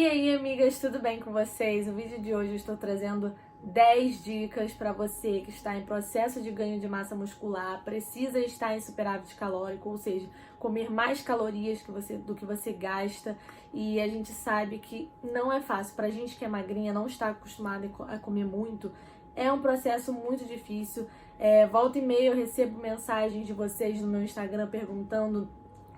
E aí, amigas, tudo bem com vocês? No vídeo de hoje eu estou trazendo 10 dicas para você que está em processo de ganho de massa muscular, precisa estar em superávit calórico, ou seja, comer mais calorias do que você gasta. E a gente sabe que não é fácil. Pra gente que é magrinha, não está acostumada a comer muito, é um processo muito difícil. Volta e meia eu recebo mensagens de vocês no meu Instagram perguntando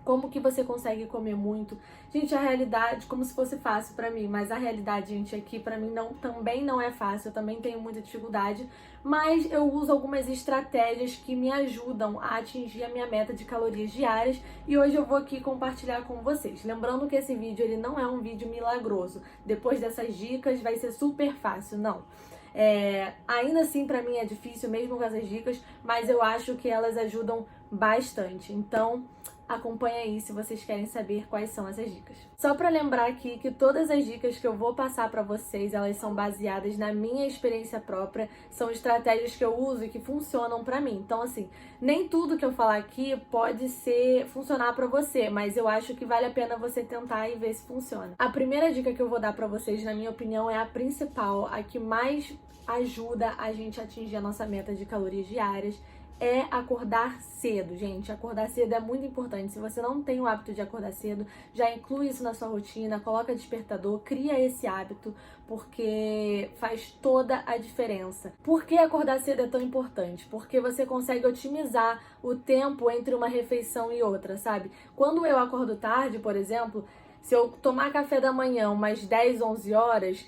como que você consegue comer muito. Gente, a realidade, como se fosse fácil pra mim, mas a realidade, gente, aqui pra mim também não é fácil, eu também tenho muita dificuldade, mas eu uso algumas estratégias que me ajudam a atingir a minha meta de calorias diárias e hoje eu vou aqui compartilhar com vocês. Lembrando que esse vídeo, ele não é um vídeo milagroso. Depois dessas dicas vai ser super fácil, não. Ainda assim, pra mim é difícil, mesmo com essas dicas, mas eu acho que elas ajudam bastante. Então, acompanha aí se vocês querem saber quais são essas dicas. Só pra lembrar aqui que todas as dicas que eu vou passar pra vocês, elas são baseadas na minha experiência própria, são estratégias que eu uso e que funcionam pra mim. Então, assim, nem tudo que eu falar aqui pode funcionar pra você, mas eu acho que vale a pena você tentar e ver se funciona. A primeira dica que eu vou dar pra vocês, na minha opinião, é a principal, a que mais ajuda a gente a atingir a nossa meta de calorias diárias, é acordar cedo, gente. Acordar cedo é muito importante. Se você não tem o hábito de acordar cedo, já inclui isso na sua rotina, coloca despertador, cria esse hábito, porque faz toda a diferença. Por que acordar cedo é tão importante? Porque você consegue otimizar o tempo entre uma refeição e outra, sabe? Quando eu acordo tarde, por exemplo, se eu tomar café da manhã umas 10, 11 horas,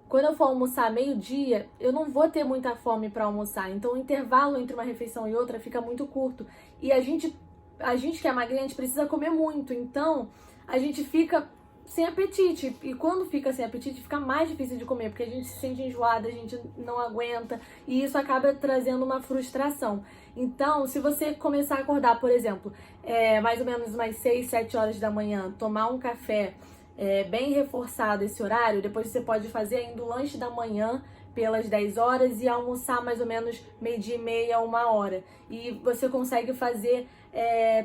quando eu for almoçar meio-dia, eu não vou ter muita fome para almoçar. Então, o intervalo entre uma refeição e outra fica muito curto. E a gente que é magrinha, a gente precisa comer muito. Então, a gente fica sem apetite. E quando fica sem apetite, fica mais difícil de comer, porque a gente se sente enjoada, a gente não aguenta. E isso acaba trazendo uma frustração. Então, se você começar a acordar, por exemplo, mais ou menos umas 6, 7 horas da manhã, tomar um café, bem reforçado esse horário, depois você pode fazer ainda o lanche da manhã pelas 10 horas e almoçar mais ou menos meio-dia e meia, 1 hora. E você consegue fazer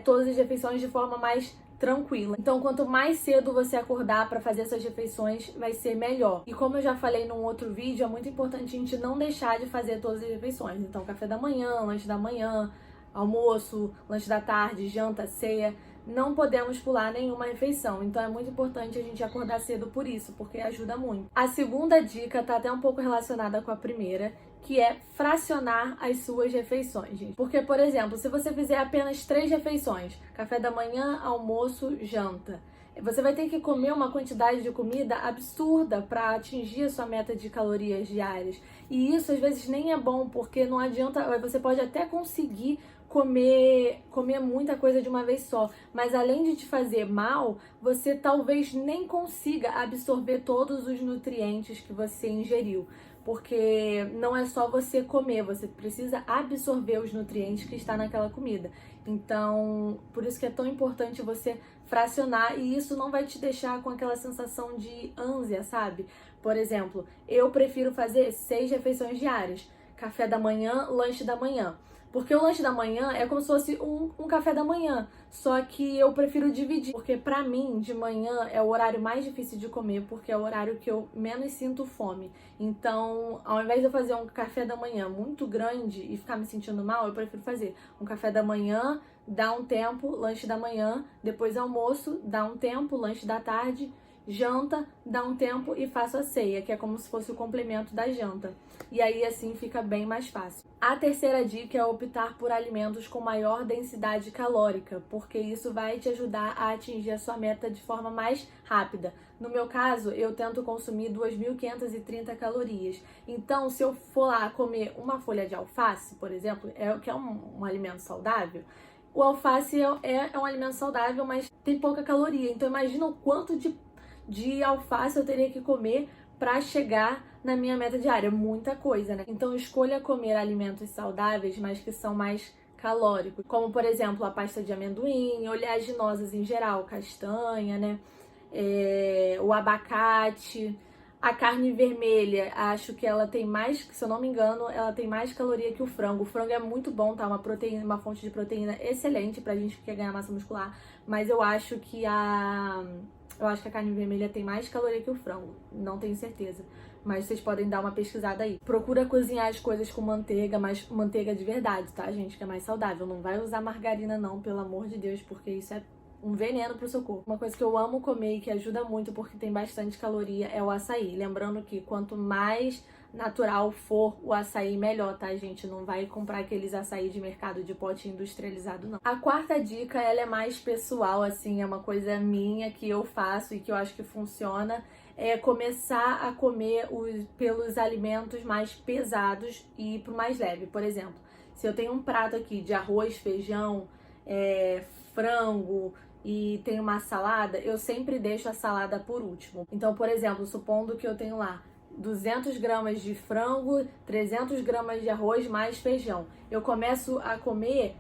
todas as refeições de forma mais tranquila. Então, quanto mais cedo você acordar para fazer essas refeições, vai ser melhor. E como eu já falei num outro vídeo, é muito importante a gente não deixar de fazer todas as refeições. Então, café da manhã, lanche da manhã, almoço, lanche da tarde, janta, ceia. Não podemos pular nenhuma refeição, então é muito importante a gente acordar cedo por isso, porque ajuda muito. A segunda dica tá até um pouco relacionada com a primeira, que é fracionar as suas refeições, gente. Porque, por exemplo, se você fizer apenas 3 refeições, café da manhã, almoço, janta, você vai ter que comer uma quantidade de comida absurda para atingir a sua meta de calorias diárias. E isso às vezes nem é bom, porque não adianta, você pode até conseguir comer muita coisa de uma vez só, mas além de te fazer mal, você talvez nem consiga absorver todos os nutrientes que você ingeriu, porque não é só você comer, você precisa absorver os nutrientes que está naquela comida. Então, por isso que é tão importante você fracionar, e isso não vai te deixar com aquela sensação de ânsia, sabe? Por exemplo, eu prefiro fazer 6 refeições diárias, café da manhã, lanche da manhã. Porque o lanche da manhã é como se fosse um café da manhã, só que eu prefiro dividir, porque pra mim, de manhã é o horário mais difícil de comer, porque é o horário que eu menos sinto fome. Então, ao invés de eu fazer um café da manhã muito grande e ficar me sentindo mal, eu prefiro fazer um café da manhã, dar um tempo, lanche da manhã, depois almoço, dar um tempo, lanche da tarde, janta, dá um tempo e faço a ceia, que é como se fosse o complemento da janta. E aí assim fica bem mais fácil. A terceira dica é optar por alimentos com maior densidade calórica, porque isso vai te ajudar a atingir a sua meta de forma mais rápida. No meu caso, eu tento consumir 2.530 calorias. Então, se eu for lá comer uma folha de alface, por exemplo, que é um alimento saudável, o alface é um alimento saudável, mas tem pouca caloria. Então, imagina o quanto de alface eu teria que comer para chegar na minha meta diária. Muita coisa, né? Então escolha comer alimentos saudáveis, mas que são mais calóricos, como por exemplo a pasta de amendoim, oleaginosas em geral, castanha, né? O abacate, a carne vermelha, acho que ela tem mais, se eu não me engano, ela tem mais caloria que o frango. O frango é muito bom, tá? Uma fonte de proteína excelente pra gente que quer ganhar massa muscular, mas eu acho que a Eu acho que a carne vermelha tem mais caloria que o frango, não tenho certeza. Mas vocês podem dar uma pesquisada aí. Procura cozinhar as coisas com manteiga, mas manteiga de verdade, tá, gente? Que é mais saudável. Não vai usar margarina não, pelo amor de Deus, porque isso é um veneno pro seu corpo. Uma coisa que eu amo comer e que ajuda muito porque tem bastante caloria é o açaí. Lembrando que quanto mais natural for o açaí, melhor, tá, gente? Não vai comprar aqueles açaí de mercado de pote industrializado, não. A quarta dica, ela é mais pessoal, assim, é uma coisa minha que eu faço e que eu acho que funciona, é começar a comer pelos alimentos mais pesados e ir pro mais leve. Por exemplo, se eu tenho um prato aqui de arroz, feijão, frango e tem uma salada, eu sempre deixo a salada por último. Então, por exemplo, supondo que eu tenho lá 200 gramas de frango, 300 gramas de arroz mais feijão. Eu começo a comer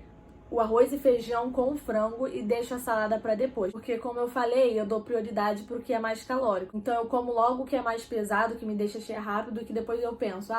o arroz e feijão com o frango e deixo a salada para depois. Porque, como eu falei, eu dou prioridade pro que é mais calórico. Então, eu como logo o que é mais pesado, que me deixa cheia rápido, que depois eu penso,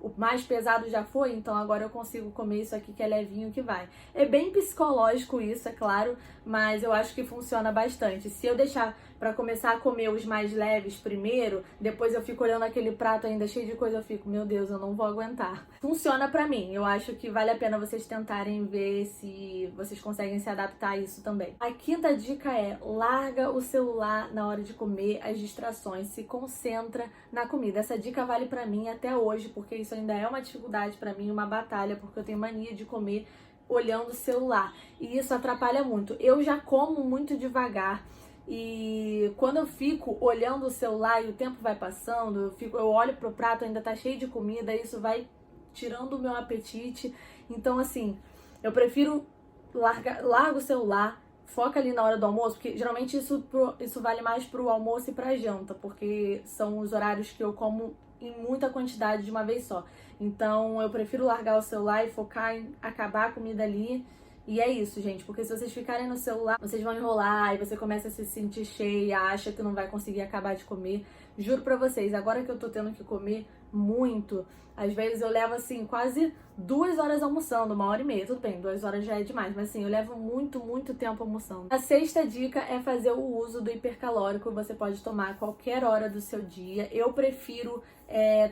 o mais pesado já foi, então agora eu consigo comer isso aqui que é levinho que vai. É bem psicológico isso, é claro, mas eu acho que funciona bastante. Se eu deixar pra começar a comer os mais leves primeiro, depois eu fico olhando aquele prato ainda cheio de coisa, eu fico, meu Deus, eu não vou aguentar. Funciona pra mim, eu acho que vale a pena vocês tentarem ver se vocês conseguem se adaptar a isso também. A quinta dica é, larga o celular na hora de comer, as distrações, se concentra na comida. Essa dica vale pra mim até hoje, porque isso ainda é uma dificuldade pra mim, uma batalha, porque eu tenho mania de comer olhando o celular, e isso atrapalha muito. Eu já como muito devagar, e quando eu fico olhando o celular e o tempo vai passando, eu olho pro prato, ainda tá cheio de comida, isso vai tirando o meu apetite. Então, assim, eu prefiro larga o celular, foca ali na hora do almoço, porque geralmente isso vale mais pro almoço e pra janta, porque são os horários que eu como em muita quantidade de uma vez só. Então, eu prefiro largar o celular e focar em acabar a comida ali. E é isso, gente, porque se vocês ficarem no celular, vocês vão enrolar e você começa a se sentir cheia, acha que não vai conseguir acabar de comer. Juro pra vocês, agora que eu tô tendo que comer muito, às vezes eu levo, assim, quase 2 horas almoçando, 1h30. Tudo bem, 2 horas já é demais, mas assim, eu levo muito tempo almoçando. A sexta dica é fazer o uso do hipercalórico. Você pode tomar a qualquer hora do seu dia. Eu prefiro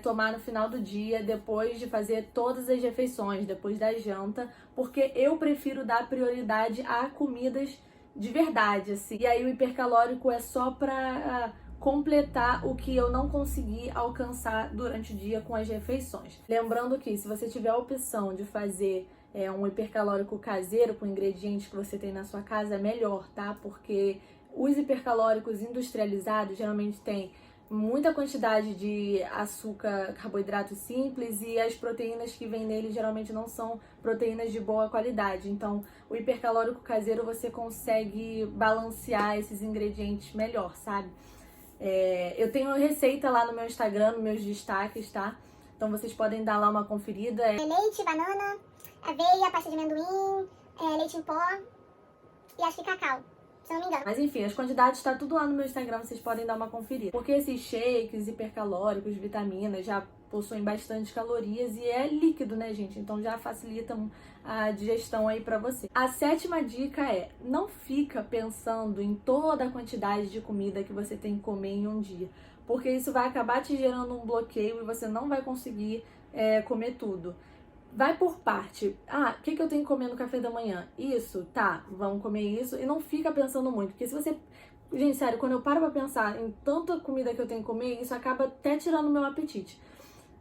tomar no final do dia, depois de fazer todas as refeições, depois da janta, porque eu prefiro dar prioridade a comidas de verdade, assim. E aí o hipercalórico é só pra completar o que eu não consegui alcançar durante o dia com as refeições. Lembrando que se você tiver a opção de fazer um hipercalórico caseiro com ingredientes que você tem na sua casa, é melhor, tá? Porque os hipercalóricos industrializados geralmente têm muita quantidade de açúcar, carboidratos simples, e as proteínas que vêm nele geralmente não são proteínas de boa qualidade. Então, o hipercalórico caseiro você consegue balancear esses ingredientes melhor, sabe? Eu tenho receita lá no meu Instagram, nos meus destaques, tá? Então vocês podem dar lá uma conferida. Leite, banana, aveia, pasta de amendoim, leite em pó e acho que cacau, se eu não me engano. Mas enfim, as quantidades tá tudo lá no meu Instagram, vocês podem dar uma conferida. Porque esses shakes hipercalóricos, vitaminas, já possuem bastante calorias e é líquido, né, gente? Então já facilita a digestão aí pra você. A sétima dica é, não fica pensando em toda a quantidade de comida que você tem que comer em um dia, porque isso vai acabar te gerando um bloqueio e você não vai conseguir comer tudo. Vai por parte. O que eu tenho que comer no café da manhã? Isso, tá, vamos comer isso. E não fica pensando muito, porque se você... Gente, sério, quando eu paro pra pensar em tanta comida que eu tenho que comer, isso acaba até tirando o meu apetite.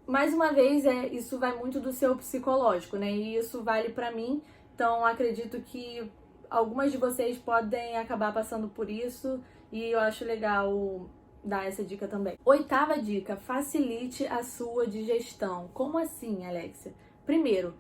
Mais uma vez, isso vai muito do seu psicológico, né? E isso vale pra mim. Então, acredito que algumas de vocês podem acabar passando por isso. E eu acho legal dar essa dica também. Oitava dica, facilite a sua digestão. Como assim, Alexia? Primeiro,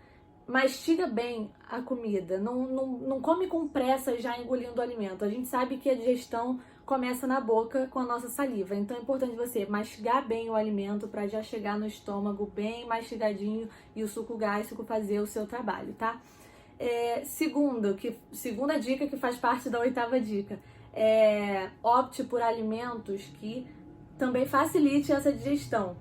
mastiga bem a comida. Não come com pressa já engolindo o alimento. A gente sabe que a digestão começa na boca com a nossa saliva. Então é importante você mastigar bem o alimento para já chegar no estômago bem mastigadinho e o suco gástrico fazer o seu trabalho, tá? Segunda dica que faz parte da oitava dica. Opte por alimentos que também facilite essa digestão.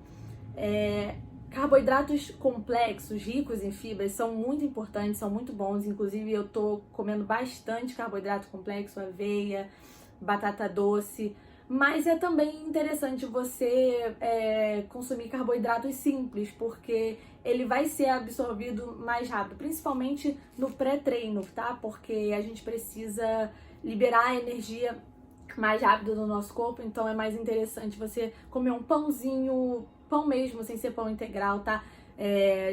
Carboidratos complexos, ricos em fibras, são muito importantes, são muito bons. Inclusive, eu tô comendo bastante carboidrato complexo, aveia, batata doce. Mas é também interessante você consumir carboidratos simples, porque ele vai ser absorvido mais rápido, principalmente no pré-treino, tá? Porque a gente precisa liberar a energia mais rápido no nosso corpo, então é mais interessante você comer um pãozinho, pão mesmo, sem ser pão integral, tá?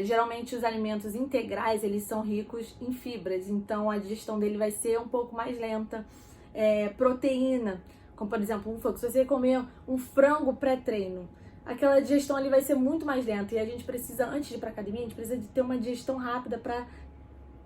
Geralmente os alimentos integrais, eles são ricos em fibras, então a digestão dele vai ser um pouco mais lenta. Proteína, como por exemplo, se você comer um frango pré-treino, aquela digestão ali vai ser muito mais lenta, e a gente precisa, antes de ir pra academia, a gente precisa de ter uma digestão rápida para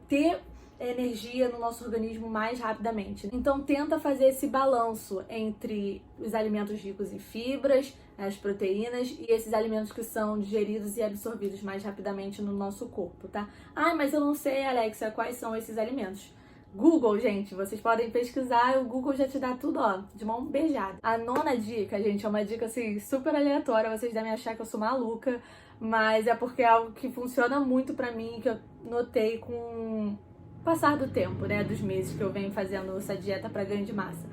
ter energia no nosso organismo mais rapidamente. Então tenta fazer esse balanço entre os alimentos ricos em fibras, as proteínas, e esses alimentos que são digeridos e absorvidos mais rapidamente no nosso corpo, tá? Mas eu não sei, Alexia, quais são esses alimentos. Google, gente, vocês podem pesquisar, o Google já te dá tudo, ó, de mão beijada. A 9ª dica, gente, é uma dica, assim, super aleatória, vocês devem achar que eu sou maluca, mas é porque é algo que funciona muito pra mim, que eu notei com o passar do tempo, né, dos meses que eu venho fazendo essa dieta pra ganho de massa.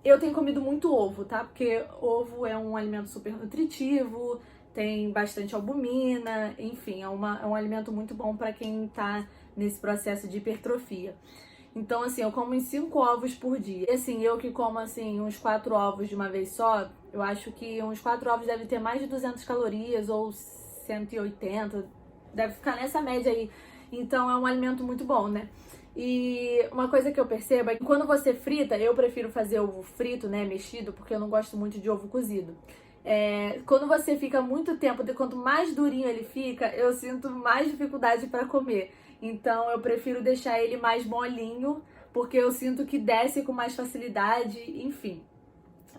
Eu tenho comido muito ovo, tá? Porque ovo é um alimento super nutritivo, tem bastante albumina, enfim, é um alimento muito bom pra quem tá nesse processo de hipertrofia. Então, assim, eu como 5 ovos por dia. E, assim, eu que como, assim, uns 4 ovos de uma vez só, eu acho que uns 4 ovos devem ter mais de 200 calorias ou 180, deve ficar nessa média aí. Então, é um alimento muito bom, né? E uma coisa que eu percebo é que quando você frita, eu prefiro fazer ovo frito, né, mexido, porque eu não gosto muito de ovo cozido. Quando você fica muito tempo, quanto mais durinho ele fica, eu sinto mais dificuldade para comer. Então eu prefiro deixar ele mais molinho, porque eu sinto que desce com mais facilidade, enfim.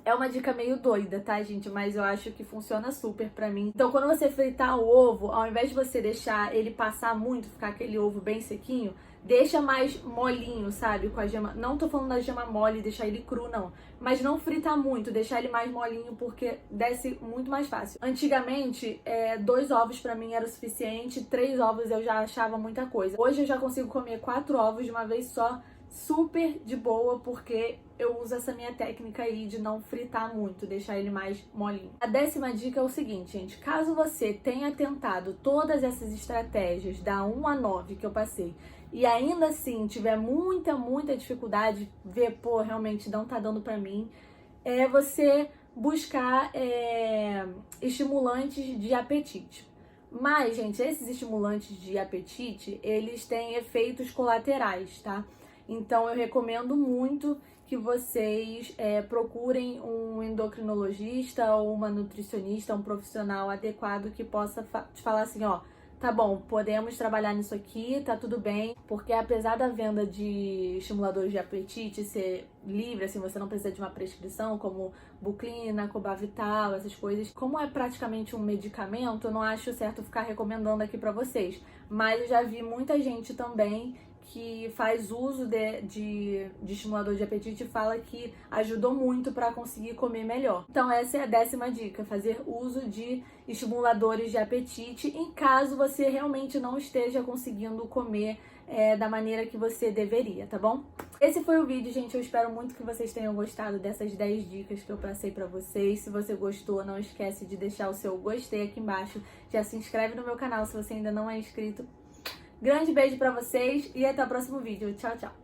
É uma dica meio doida, tá, gente? Mas eu acho que funciona super pra mim. Então, quando você fritar o ovo, ao invés de você deixar ele passar muito, ficar aquele ovo bem sequinho, deixa mais molinho, sabe? Com a gema. Não tô falando da gema mole, deixar ele cru, não. Mas não fritar muito, deixar ele mais molinho, porque desce muito mais fácil. Antigamente, 2 ovos pra mim era o suficiente, 3 ovos eu já achava muita coisa. Hoje eu já consigo comer 4 ovos de uma vez só, super de boa, porque eu uso essa minha técnica aí de não fritar muito, deixar ele mais molinho. A 10ª dica é o seguinte, gente, caso você tenha tentado todas essas estratégias da 1 a 9 que eu passei, e ainda assim tiver muita dificuldade, ver, pô, realmente não tá dando pra mim, é você buscar estimulantes de apetite. Mas, gente, esses estimulantes de apetite, eles têm efeitos colaterais, tá? Então, eu recomendo muito que vocês procurem um endocrinologista ou uma nutricionista, um profissional adequado que possa te falar assim, ó, tá bom, podemos trabalhar nisso aqui, tá tudo bem, porque apesar da venda de estimuladores de apetite ser livre, assim, você não precisa de uma prescrição, como Buclina, Cobavital, essas coisas, como é praticamente um medicamento, eu não acho certo ficar recomendando aqui pra vocês, mas eu já vi muita gente também que faz uso de estimulador de apetite e fala que ajudou muito para conseguir comer melhor. Então essa é a 10ª dica, fazer uso de estimuladores de apetite em caso você realmente não esteja conseguindo comer da maneira que você deveria, tá bom? Esse foi o vídeo, gente, eu espero muito que vocês tenham gostado dessas 10 dicas que eu passei pra vocês. Se você gostou, não esquece de deixar o seu gostei aqui embaixo, já se inscreve no meu canal se você ainda não é inscrito. Grande beijo pra vocês e até o próximo vídeo. Tchau, tchau!